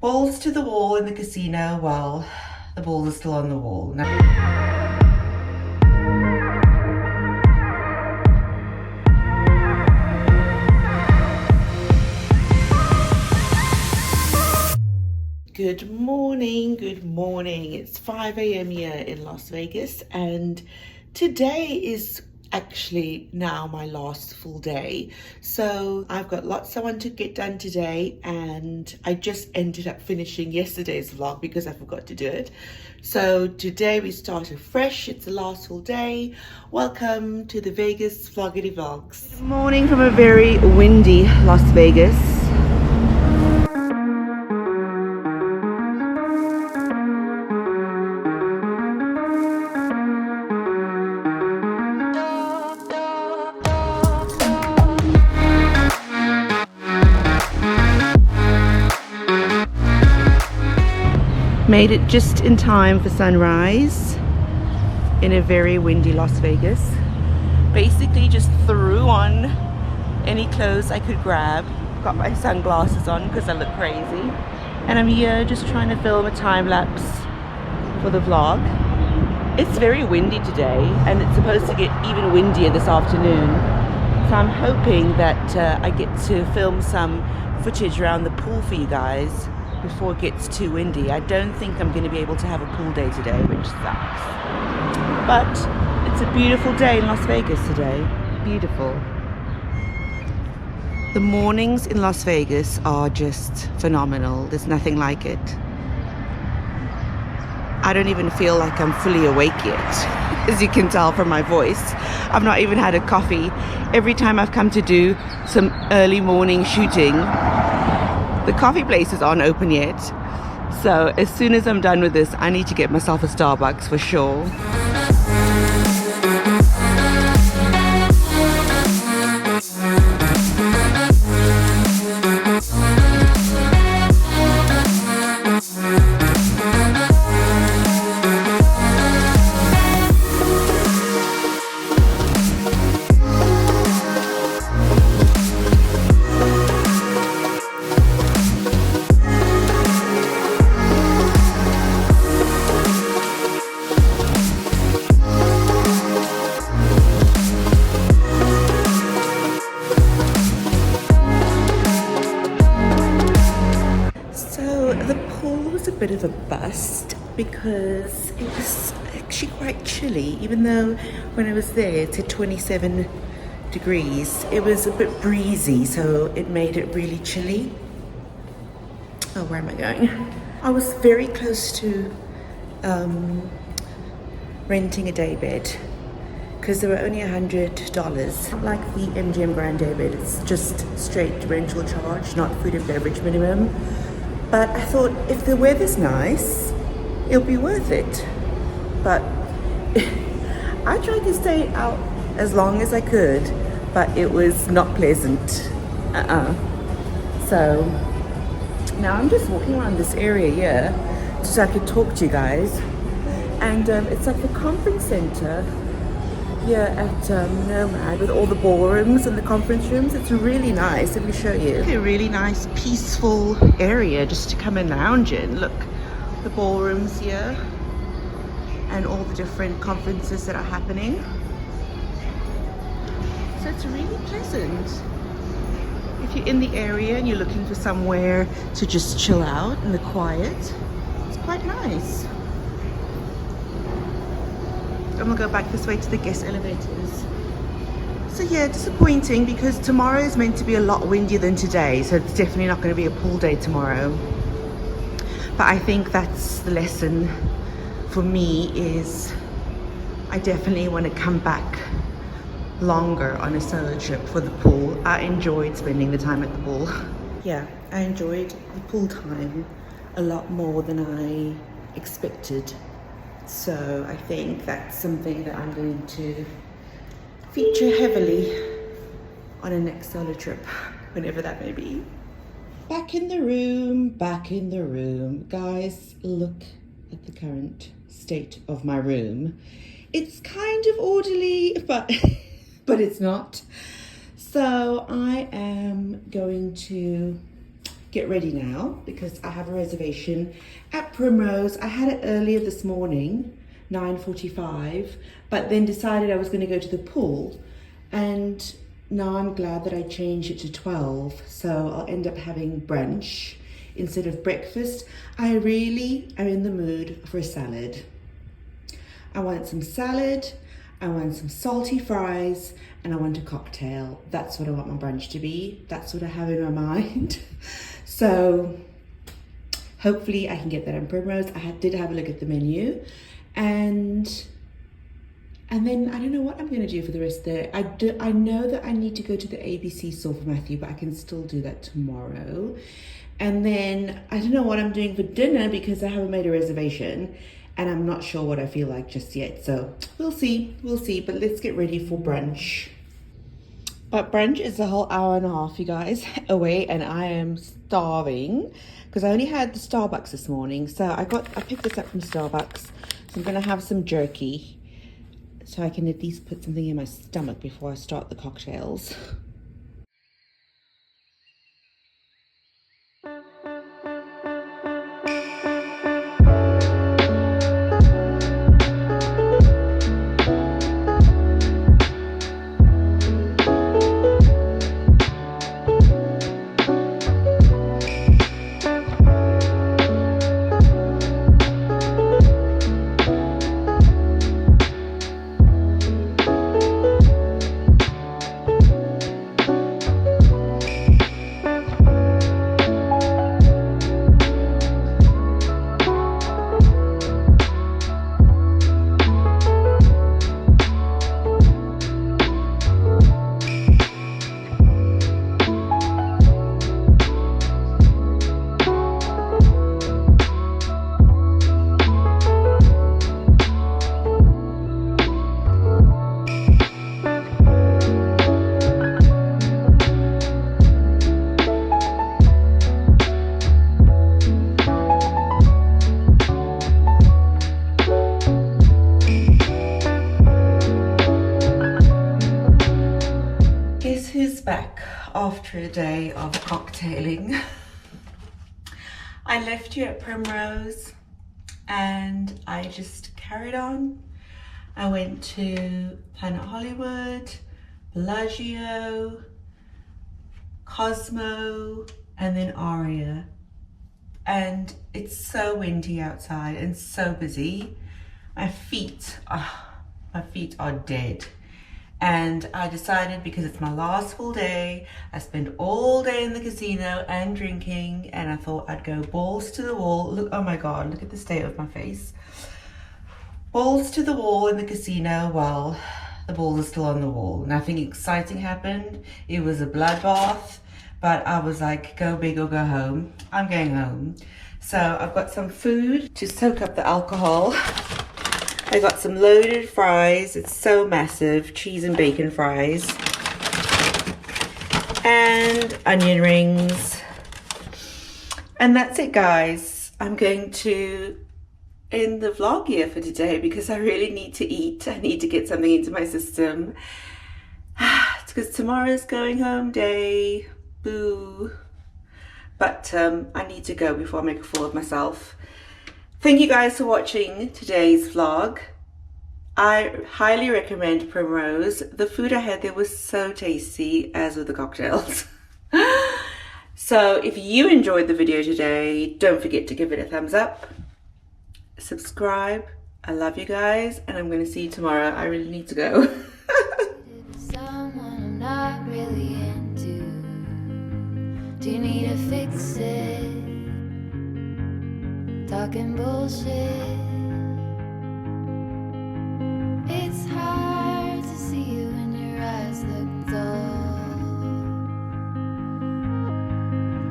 Balls to the wall in the casino while the balls are still on the wall. Good morning, good morning. It's 5 a.m. here in Las Vegas, and today is actually now my last full day. So I've got lots I want to get done today, and I just ended up finishing yesterday's vlog because I forgot to do it. So today we started fresh. It's the last full day. Welcome to the Vegas Vloggity Vlogs. Good morning from a very windy Las Vegas. Made it just in time for sunrise in a very windy Las Vegas. Basically just threw on any clothes I could grab. Got my sunglasses on because I look crazy. And I'm here just trying to film a time lapse for the vlog. It's very windy today and it's supposed to get even windier this afternoon. So I'm hoping that I get to film some footage around the pool for you guys before it gets too windy. I don't think I'm going to be able to have a pool day today, which sucks. But it's a beautiful day in Las Vegas today. Beautiful. The mornings in Las Vegas are just phenomenal. There's nothing like it. I don't even feel like I'm fully awake yet, as you can tell from my voice. I've not even had a coffee. Every time I've come to do some early morning shooting, the coffee places aren't open yet. So as soon as I'm done with this, I need to get myself a Starbucks for sure. Bit of a bust because it was actually quite chilly. Even though when I was there it said 27 degrees, it was a bit breezy, so it made it really chilly. Oh, where am I going? I was very close to renting a day bed because they were only $100. Not like the MGM Grand day bed, it's just straight rental charge, not food and beverage minimum. But I thought if the weather's nice, it'll be worth it. But I tried to stay out as long as I could, but it was not pleasant. So now I'm just walking around this area here so I could talk to you guys. And it's like the conference center here at Nomad with all the ballrooms and the conference rooms. It's really nice. Let me show you. A really nice peaceful area just to come and lounge in. Look, the ballrooms here and all the different conferences that are happening. So it's really pleasant. If you're in the area and you're looking for somewhere to just chill out in the quiet, it's quite nice. I'm gonna go back this way to the guest elevators. So yeah, disappointing because tomorrow is meant to be a lot windier than today, so it's definitely not going to be a pool day tomorrow. But I think that's the lesson for me, is I definitely want to come back longer on a solo trip for the pool. I enjoyed spending the time at the pool. Yeah, I enjoyed the pool time a lot more than I expected. So I think that's something that I'm going to feature heavily on a next solo trip, whenever that may be. Back in the room, back in the room. Guys, look at the current state of my room. It's kind of orderly, but but it's not. So I am going to get ready now because I have a reservation at Primrose. I had it earlier this morning, 9:45, but then decided I was going to go to the pool, and now I'm glad that I changed it to 12, so I'll end up having brunch instead of breakfast. I really am in the mood for a salad. I want some salad, I want some salty fries, and I want a cocktail. That's what I want my brunch to be. That's what I have in my mind. So hopefully I can get that on Primrose. Did have a look at the menu, and then I don't know what I'm going to do for the rest of the day. I know that I need to go to the ABC store for Matthew, but I can still do that tomorrow. And then I don't know what I'm doing for dinner because I haven't made a reservation and I'm not sure what I feel like just yet. So we'll see, but let's get ready for brunch. But brunch is a whole hour and a half, you guys, away, and I am starving because I only had the Starbucks this morning. So I picked this up from Starbucks. So I'm gonna have some jerky so I can at least put something in my stomach before I start the cocktails. Back after a day of cocktailing. I left you at Primrose and I just carried on. I went to Planet Hollywood, Bellagio, Cosmo, and then Aria. And it's so windy outside and so busy. My feet are dead. And I decided, because it's my last full day, I spent all day in the casino and drinking, and I thought I'd go balls to the wall. Look, oh my God, look at the state of my face. Balls to the wall in the casino while the balls are still on the wall. Nothing exciting happened. It was a bloodbath, but I was like, go big or go home. I'm going home. So I've got some food to soak up the alcohol. I got some loaded fries. It's so massive, cheese and bacon fries. And onion rings. And that's it, guys. I'm going to end the vlog here for today because I really need to eat. I need to get something into my system. It's because tomorrow's going home day. Boo. But I need to go before I make a fool of myself. Thank you guys for watching today's vlog. I highly recommend Primrose. The food I had there was so tasty, as were the cocktails. So if you enjoyed the video today, don't forget to give it a thumbs up. Subscribe. I love you guys, and I'm going to see you tomorrow. I really need to go. Someone I'm not really into. Do you need to fix it? Talking bullshit. It's hard to see you when your eyes look dull.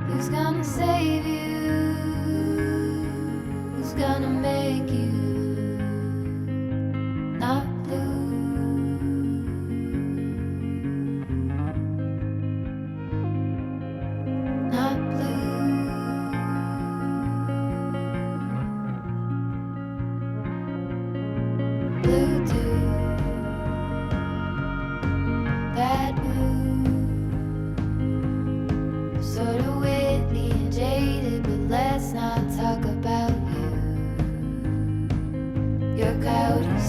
Who's gonna save you? Who's gonna make you not blue? Not blue.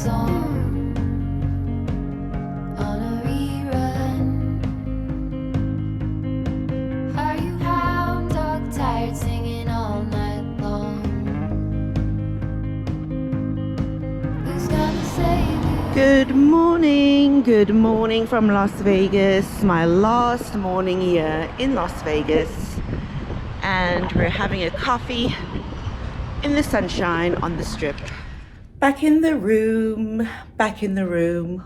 song on a rerun. Are you hound dog tired singing all night long? Who's gonna save you? Good morning from Las Vegas. My last morning here in Las Vegas, and we're having a coffee in the sunshine on the strip. Back in the room,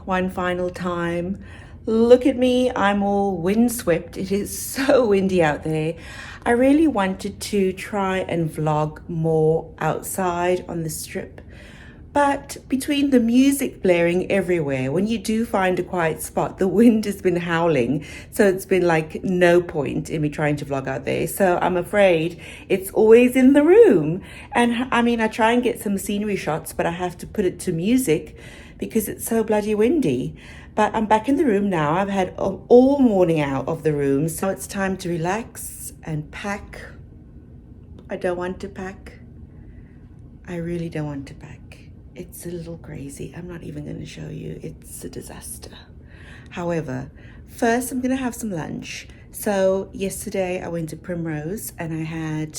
one final time. Look at me, I'm all windswept. It is so windy out there. I really wanted to try and vlog more outside on the strip, but between the music blaring everywhere, when you do find a quiet spot, the wind has been howling. So it's been like no point in me trying to vlog out there. So I'm afraid it's always in the room. And I mean, I try and get some scenery shots, but I have to put it to music because it's so bloody windy. But I'm back in the room now. I've had all morning out of the room. So it's time to relax and pack. I don't want to pack. I really don't want to pack. It's a little crazy. I'm not even going to show you. It's a disaster. However, first I'm going to have some lunch. So yesterday I went to Primrose and I had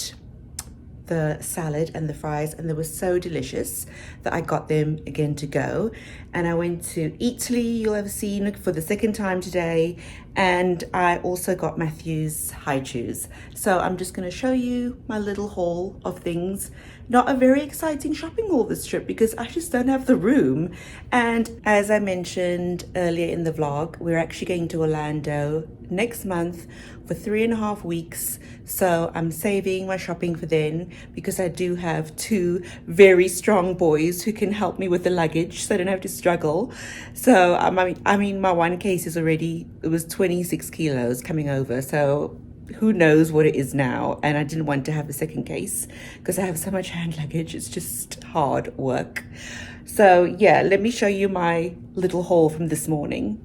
the salad and the fries, and they were so delicious that I got them again to go. And I went to Italy, you'll have seen, for the second time today, and I also got Matthew's high chews. So I'm just going to show you my little haul of things. Not a very exciting shopping haul this trip because I just don't have the room. And as I mentioned earlier in the vlog, we're actually going to Orlando next month for 3.5 weeks. So I'm saving my shopping for then because I do have 2 very strong boys who can help me with the luggage so I don't have to struggle. So I mean my one case is already, it was 26 kilos coming over. So who knows what it is now. And I didn't want to have a second case because I have so much hand luggage. It's just hard work. So yeah, let me show you my little haul from this morning.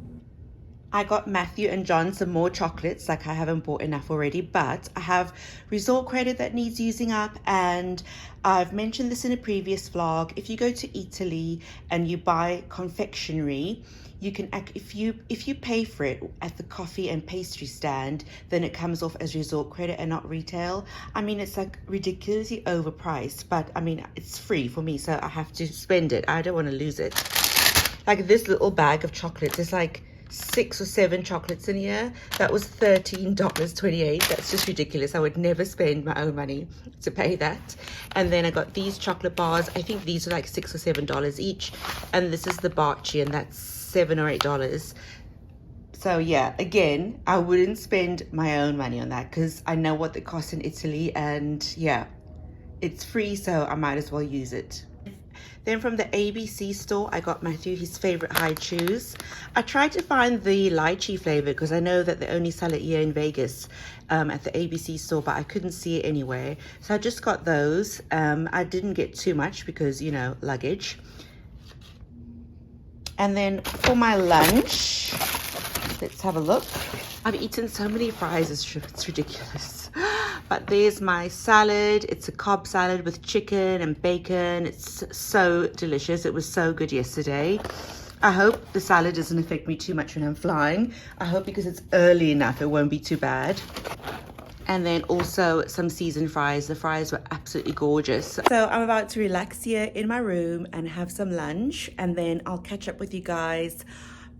I got Matthew and John some more chocolates, like I haven't bought enough already, but I have resort credit that needs using up, and I've mentioned this in a previous vlog. If you go to Italy and you buy confectionery, you can, if you pay for it at the coffee and pastry stand, then it comes off as resort credit and not retail. I mean, it's like ridiculously overpriced, but I mean, it's free for me, so I have to spend it. I don't want to lose it. Like this little bag of chocolates, there's like 6 or 7 chocolates in here. That was $13.28. That's just ridiculous. I would never spend my own money to pay that. And then I got these chocolate bars. I think these are like $6 or $7 each. And this is the Barchi, and that's $7 or $8. So yeah, again, I wouldn't spend my own money on that because I know what they cost in Italy, and yeah, it's free, so I might as well use it. Then from the ABC store, I got Matthew his favorite high chews. I tried to find the lychee flavor because I know that they only sell it here in Vegas at the ABC store, but I couldn't see it anywhere. So I just got those. I didn't get too much because, you know, luggage. And then for my lunch, let's have a look. I've eaten so many fries, it's ridiculous. But there's my salad. It's a Cobb salad with chicken and bacon. It's so delicious. It was so good yesterday. I hope the salad doesn't affect me too much when I'm flying. I hope because it's early enough, it won't be too bad. And then also some seasoned fries. The fries were absolutely gorgeous. So I'm about to relax here in my room and have some lunch. And then I'll catch up with you guys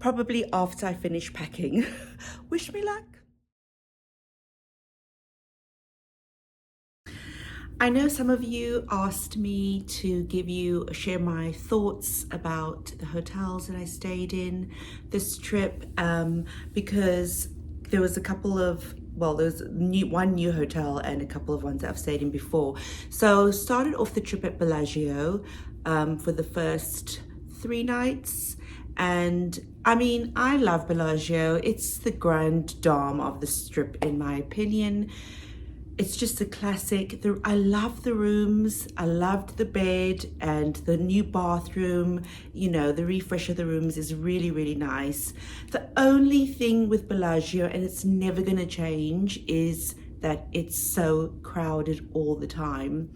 probably after I finish packing. Wish me luck. I know some of you asked me to share my thoughts about the hotels that I stayed in this trip because there was a couple of, well, there's one new hotel and a couple of ones that I've stayed in before. So started off the trip at Bellagio for the first 3 nights. And I mean, I love Bellagio. It's the grand dame of the strip, in my opinion. It's just a classic. I love the rooms. I loved the bed and the new bathroom. You know, the refresh of the rooms is really, really nice. The only thing with Bellagio, and it's never going to change, is that it's so crowded all the time.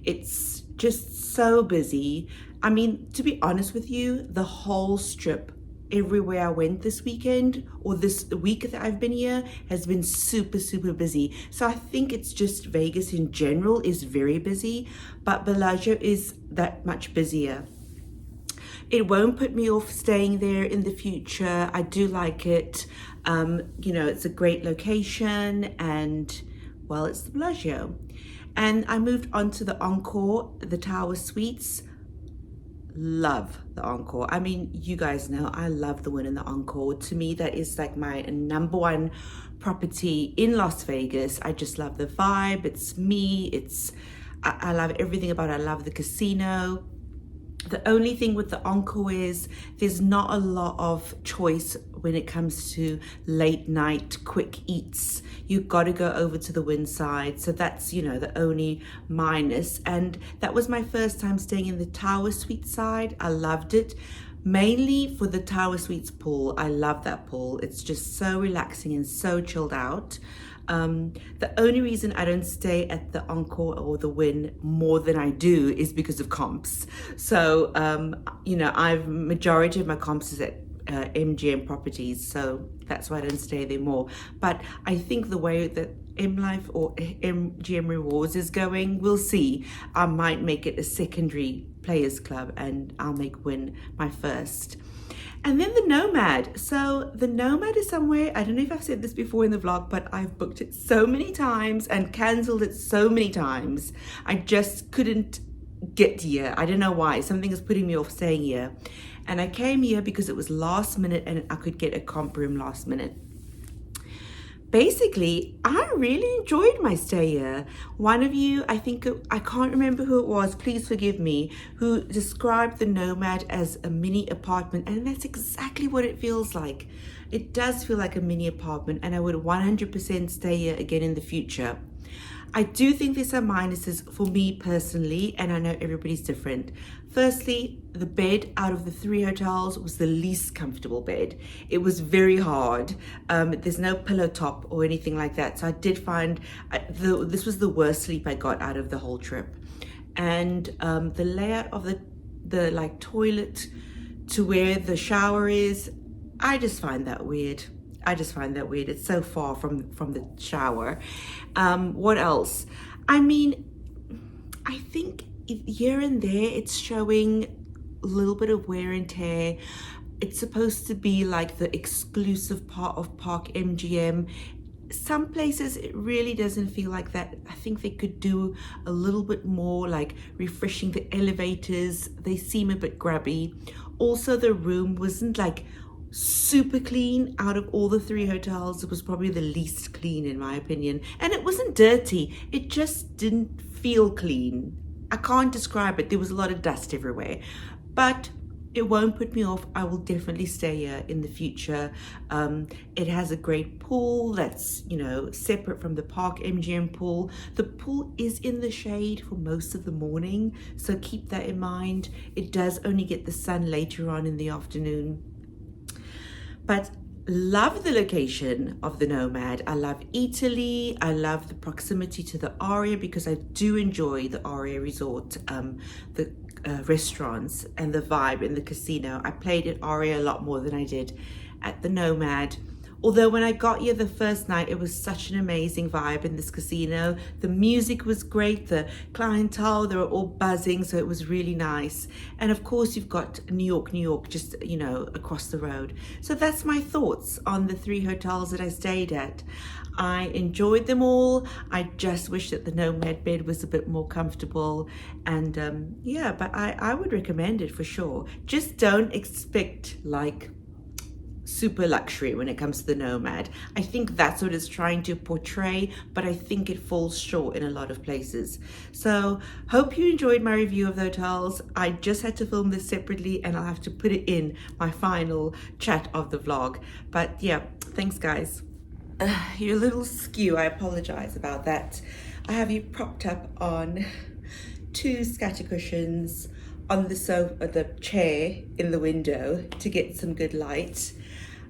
It's just so busy. I mean, to be honest with you, the whole strip, everywhere I went this weekend or this week that I've been here, has been super busy. So I think it's just Vegas in general is very busy, but Bellagio is that much busier. It won't put me off staying there in the future. I do like it. You know, it's a great location, and well, it's the Bellagio. And I moved on to the Encore, the Tower Suites. Love the Encore. I mean, you guys know I love the one in the Encore. To me, that is like my number one property in Las Vegas. I just love the vibe. It's me. I love everything about it. I love the casino. The only thing with the Encore is there's not a lot of choice when it comes to late night quick eats. You've got to go over to the Wynn side. So that's, you know, the only minus. And that was my first time staying in the Tower Suite side. I loved it. Mainly for the Tower Suites pool. I love that pool. It's just so relaxing and so chilled out. The only reason I don't stay at the Encore or the Wynn more than I do is because of comps. So, you know, majority of my comps is at MGM properties, so that's why I don't stay there more. But I think the way that M Life or MGM Rewards is going, we'll see. I might make it a secondary players club and I'll make Wynn my first. And then the Nomad. So the Nomad is somewhere, I don't know if I've said this before in the vlog, but I've booked it so many times and cancelled it so many times. I just couldn't get here. I don't know why. Something is putting me off staying here. And I came here because it was last minute and I could get a comp room last minute. Basically, I really enjoyed my stay here. One of you, I can't remember who it was, please forgive me, who described the Nomad as a mini apartment, and that's exactly what it feels like. It does feel like a mini apartment, and I would 100% stay here again in the future. I do think there's some minuses for me personally, and I know everybody's different. Firstly, the bed out of the 3 hotels was the least comfortable bed. It was very hard. There's no pillow top or anything like that. So I did find this was the worst sleep I got out of the whole trip. And the layout of the like toilet to where the shower is, I just find that weird. It's so far from the shower. What else? I mean, I think here and there it's showing a little bit of wear and tear. It's supposed to be like the exclusive part of Park MGM. Some places it really doesn't feel like that. I think they could do a little bit more, like refreshing the elevators. They seem a bit grubby. Also, the room wasn't like super clean. Out of all the 3 hotels, it was probably the least clean in my opinion. And it wasn't dirty, it just didn't feel clean. I can't describe it. There was a lot of dust everywhere, but it won't put me off. I will definitely stay here in the future. It has a great pool that's, you know, separate from the Park MGM pool. The pool is in the shade for most of the morning, so keep that in mind. It does only get the sun later on in the afternoon. But love the location of the Nomad. I love Italy. I love the proximity to the Aria because I do enjoy the Aria Resort, the restaurants and the vibe in the casino. I played at Aria a lot more than I did at the Nomad. Although when I got here the first night, it was such an amazing vibe in this casino. The music was great, the clientele, they were all buzzing, so it was really nice. And of course, you've got New York, just, you know, across the road. So that's my thoughts on the 3 hotels that I stayed at. I enjoyed them all. I just wish that the Nomad bed was a bit more comfortable. And yeah, but I would recommend it for sure. Just don't expect like super luxury when it comes to the Nomad. I think that's what it's trying to portray, but I think it falls short in a lot of places. So hope you enjoyed my review of the hotels. I just had to film this separately and I'll have to put it in my final chat of the vlog. But yeah, thanks guys. You're a little skew, I apologize about that. I have you propped up on 2 scatter cushions on the sofa, the chair in the window to get some good light.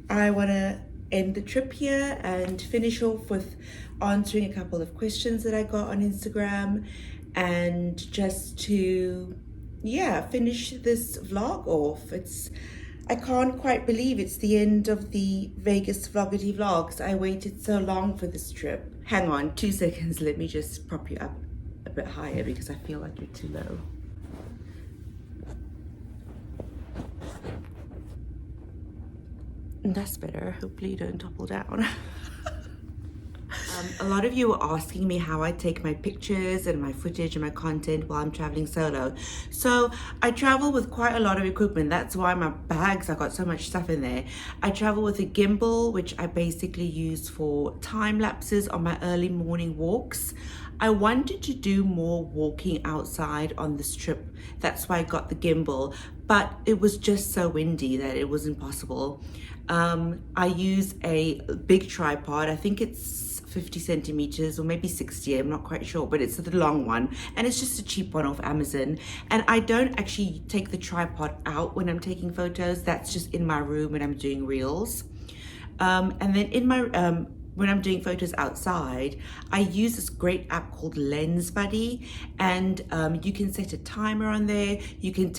I want to end the trip here and finish off with answering a couple of questions that I got on Instagram. and just to, yeah, finish this vlog off. I can't quite believe it's the end of the Vegas Vloggity Vlogs. I waited so long for this trip. Hang on 2 seconds, let me just prop you up a bit higher because I feel like you're too low. That's better. Hopefully you don't topple down. A lot of you are asking me how I take my pictures and my footage and my content while I'm traveling solo. So I travel with quite a lot of equipment. That's why my bags, I got so much stuff in there. I travel with a gimbal, which I basically use for time lapses on my early morning walks. I wanted to do more walking outside on this trip. That's why I got the gimbal, but it was just so windy that it was impossible. I use a big tripod. I think it's 50 centimeters or maybe 60, I'm not quite sure, but it's the long one, and it's just a cheap one off Amazon. And I don't actually take the tripod out when I'm taking photos. That's just in my room when I'm doing reels. And then in my when I'm doing photos outside, I use this great app called Lens Buddy, and you can set a timer on there. You can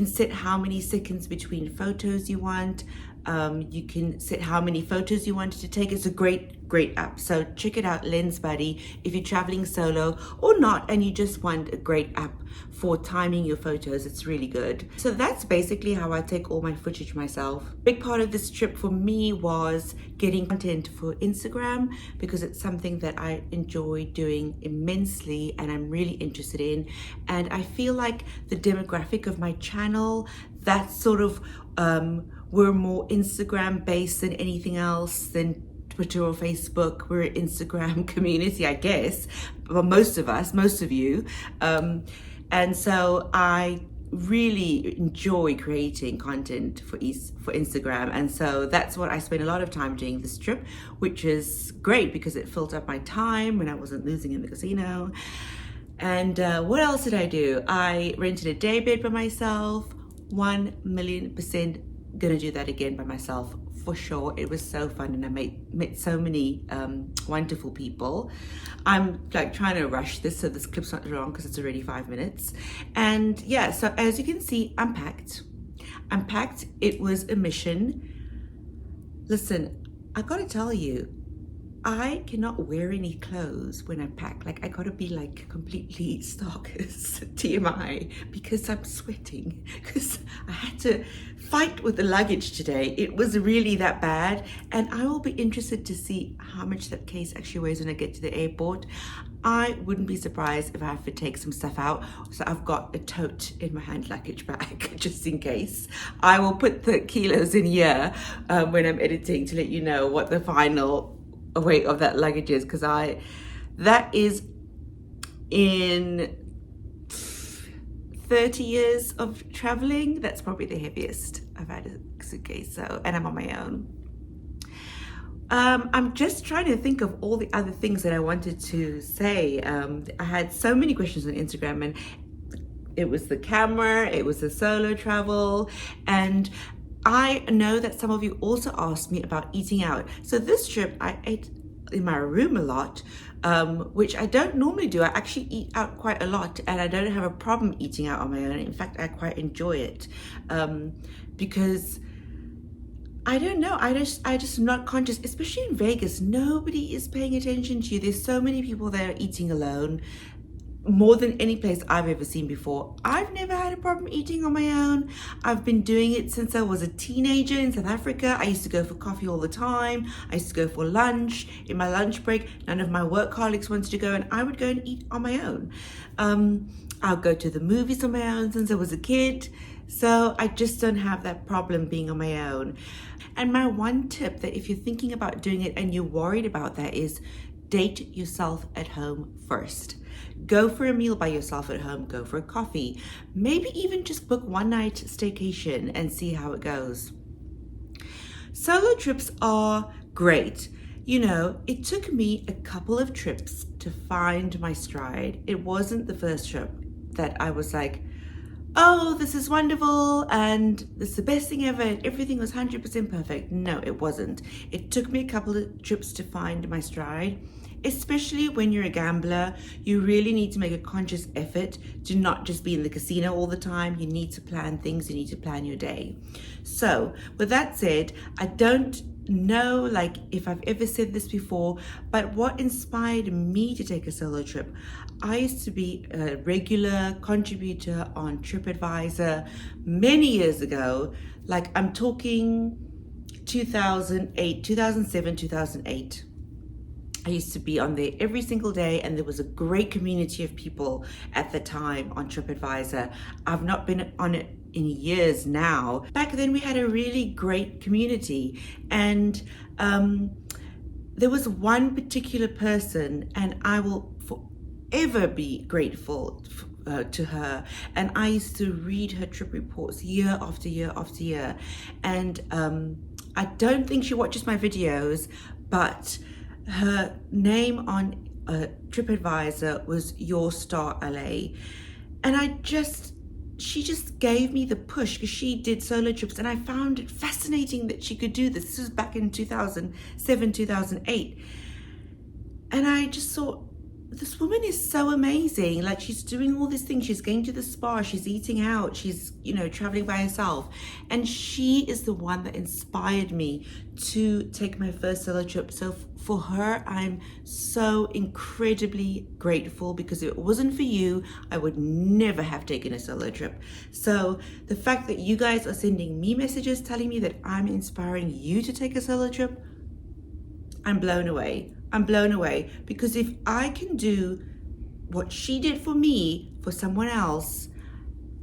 set how many seconds between photos you want. You can set how many photos you wanted to take. It's a great app. So check it out, Lens Buddy, if you're traveling solo or not and you just want a great app for timing your photos. It's really good. So that's basically how I take all my footage myself. Big part of this trip for me was getting content for Instagram, because it's something that I enjoy doing immensely and I'm really interested in. And I feel like the demographic of my channel, that's sort of we're more Instagram based than anything else, than Twitter or Facebook. We're an Instagram community, I guess. Well, most of you. And so I really enjoy creating content for Instagram. And so that's what I spent a lot of time doing this trip, which is great because it filled up my time when I wasn't losing in the casino. And what else did I do? I rented a day bed by myself. 1,000,000% gonna do that again by myself for sure. It was so fun and I met so many wonderful people. I'm like trying to rush this so this clip's not long because it's already 5 minutes. And yeah, so as you can see, I'm packed. It was a mission. Listen, I gotta tell you, I cannot wear any clothes when I pack. Like, I gotta be like completely stark as TMI because I'm sweating, because I had to fight with the luggage today. It was really that bad. And I will be interested to see how much that case actually weighs when I get to the airport. I wouldn't be surprised if I have to take some stuff out. So I've got a tote in my hand luggage bag just in case. I will put the kilos in here when I'm editing to let you know what the final weight of that luggage is, because that is in 30 years of traveling, that's probably the heaviest I've had a suitcase. So, and I'm on my own. I'm just trying to think of all the other things that I wanted to say. I had so many questions on Instagram, and it was the camera, it was the solo travel, and I know that some of you also asked me about eating out. So this trip, I ate in my room a lot, which I don't normally do. I actually eat out quite a lot and I don't have a problem eating out on my own. In fact, I quite enjoy it because I don't know, I just am not conscious, especially in Vegas. Nobody is paying attention to you. There's so many people that are eating alone, more than any place I've ever seen before. I've never had a problem eating on my own. I've been doing it since I was a teenager in South Africa. I used to go for coffee all the time. I used to go for lunch. In my lunch break, none of my work colleagues wanted to go, and I would go and eat on my own. I'll go to the movies on my own since I was a kid. So I just don't have that problem being on my own. And my one tip, that if you're thinking about doing it and you're worried about that, is date yourself at home first. Go for a meal by yourself at home, go for a coffee, maybe even just book one night staycation and see how it goes. Solo trips are great. You know, it took me a couple of trips to find my stride. It wasn't the first trip that I was like, oh, this is wonderful and this is the best thing ever, everything was 100% perfect. No, it wasn't. It took me a couple of trips to find my stride. especially when you're a gambler. You really need to make a conscious effort to not just be in the casino all the time. You need to plan things, you need to plan your day. So with that said, I don't know like if I've ever said this before, but what inspired me to take a solo trip, I used to be a regular contributor on TripAdvisor many years ago. Like I'm talking 2008, 2007, 2008. I used to be on there every single day, and there was a great community of people at the time on TripAdvisor. I've not been on it in years now. Back then we had a really great community, and there was one particular person, and I will forever be grateful to her. And I used to read her trip reports year after year after year, and I don't think she watches my videos, but her name on TripAdvisor was Your Star LA, and she just gave me the push because she did solo trips, and I found it fascinating that she could do this. This was back in 2007, 2008, and I just thought, this woman is so amazing. Like, she's doing all these things. She's going to the spa, she's eating out, she's, you know, traveling by herself. And she is the one that inspired me to take my first solo trip. So for her, I'm so incredibly grateful, because if it wasn't for you, I would never have taken a solo trip. So the fact that you guys are sending me messages telling me that I'm inspiring you to take a solo trip, I'm blown away. I'm blown away, because if I can do what she did for me for someone else,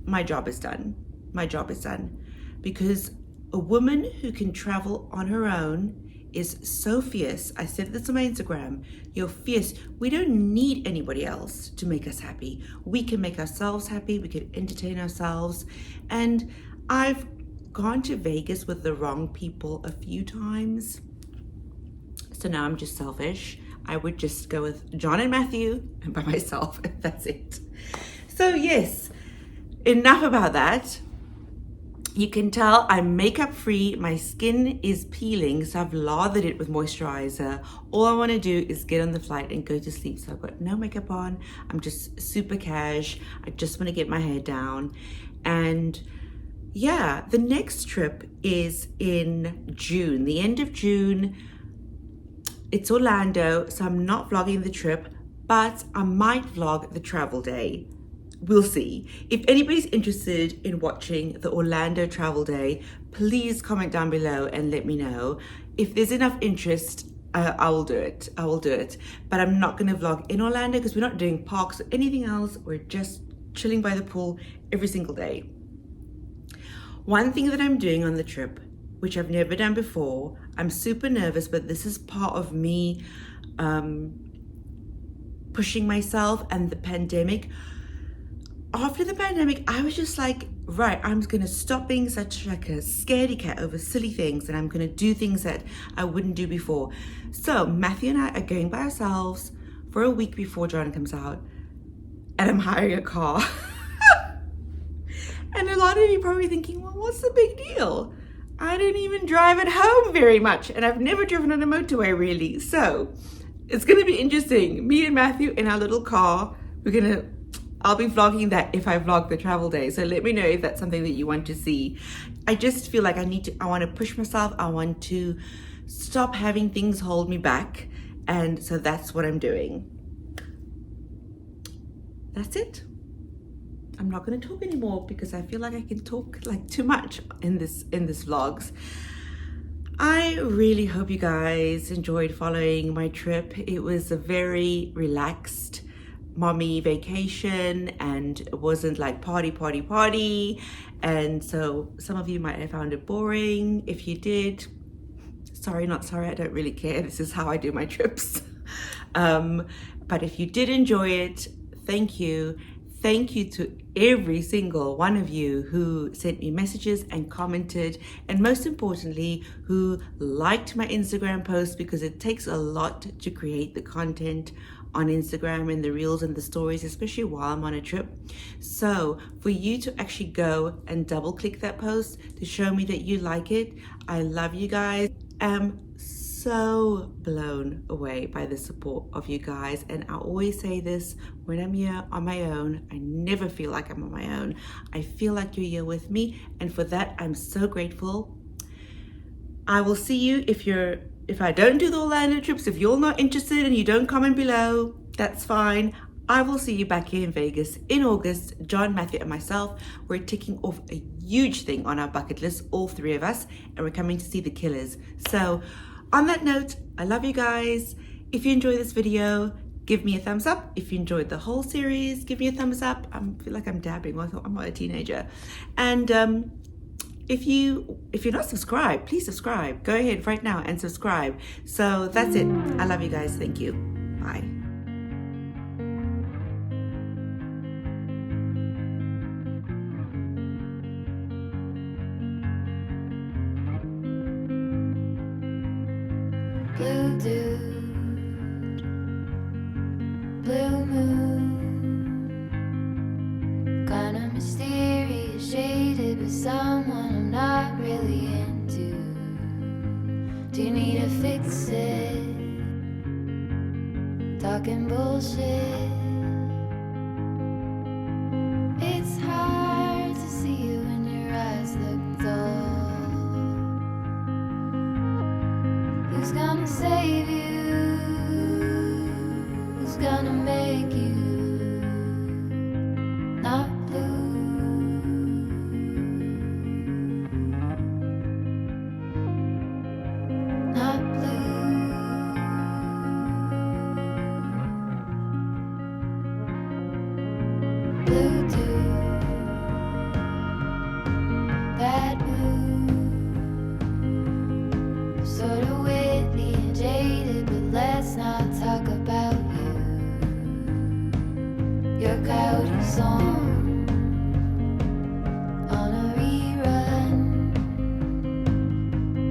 my job is done. My job is done. Because a woman who can travel on her own is so fierce. I said this on my Instagram. You're fierce. We don't need anybody else to make us happy. We can make ourselves happy. We can entertain ourselves. And I've gone to Vegas with the wrong people a few times. So now I'm just selfish. I would just go with John and Matthew and by myself, and that's it. So yes, enough about that. You can tell I'm makeup free. My skin is peeling, so I've lathered it with moisturizer. All I want to do is get on the flight and go to sleep. So I've got no makeup on. I'm just super cash. I just want to get my hair down. And yeah, the next trip is in June, the end of June. It's Orlando, so I'm not vlogging the trip, but I might vlog the travel day. We'll see. If anybody's interested in watching the Orlando travel day, please comment down below and let me know. If there's enough interest, I will do it. I will do it. But I'm not going to vlog in Orlando because we're not doing parks or anything else. We're just chilling by the pool every single day. One thing that I'm doing on the trip, which I've never done before, I'm super nervous, but this is part of me pushing myself and the pandemic. After the pandemic, I was just like, right, I'm just gonna stop being such like a scaredy cat over silly things, and I'm gonna do things that I wouldn't do before. So Matthew and I are going by ourselves for a week before John comes out, and I'm hiring a car. And a lot of you are probably thinking, well, what's the big deal? I don't even drive at home very much, and I've never driven on a motorway really. So it's gonna be interesting. Me and Matthew in our little car, I'll be vlogging that if I vlog the travel day. So let me know if that's something that you want to see. I just feel like I want to push myself. I want to stop having things hold me back. And so that's what I'm doing. That's it. I'm not going to talk anymore because I feel like I can talk like too much in this vlogs. I really hope you guys enjoyed following my trip. It was a very relaxed mommy vacation, and it wasn't like party. And so some of you might have found it boring. If you did, sorry, not sorry, I don't really care. This is how I do my trips. But if you did enjoy it, thank you. Thank you to every single one of you who sent me messages and commented, and most importantly, who liked my Instagram post, because it takes a lot to create the content on Instagram and the reels and the stories, especially while I'm on a trip. So for you to actually go and double click that post to show me that you like it, I love you guys. I'm so blown away by the support of you guys, and I always say this when I'm here on my own. I never feel like I'm on my own. I feel like you're here with me, and for that I'm so grateful. I will see you if I don't do the Orlando trips. If you're not interested and you don't comment below, that's fine. I will see you back here in Vegas in August. John, Matthew, and myself, we're ticking off a huge thing on our bucket list, all three of us, and we're coming to see the Killers. So on that note, I love you guys. If you enjoyed this video, give me a thumbs up. If you enjoyed the whole series, give me a thumbs up. I feel like I'm dabbing. I'm not a teenager. And if you're not subscribed, please subscribe. Go ahead right now and subscribe. So that's it. I love you guys. Thank you. Bye. Blue dude, blue moon, kinda mysterious, shaded with someone I'm not really into. Do you need to fix it? Talking bullshit. It's hard to see you when your eyes look dull. Who's gonna say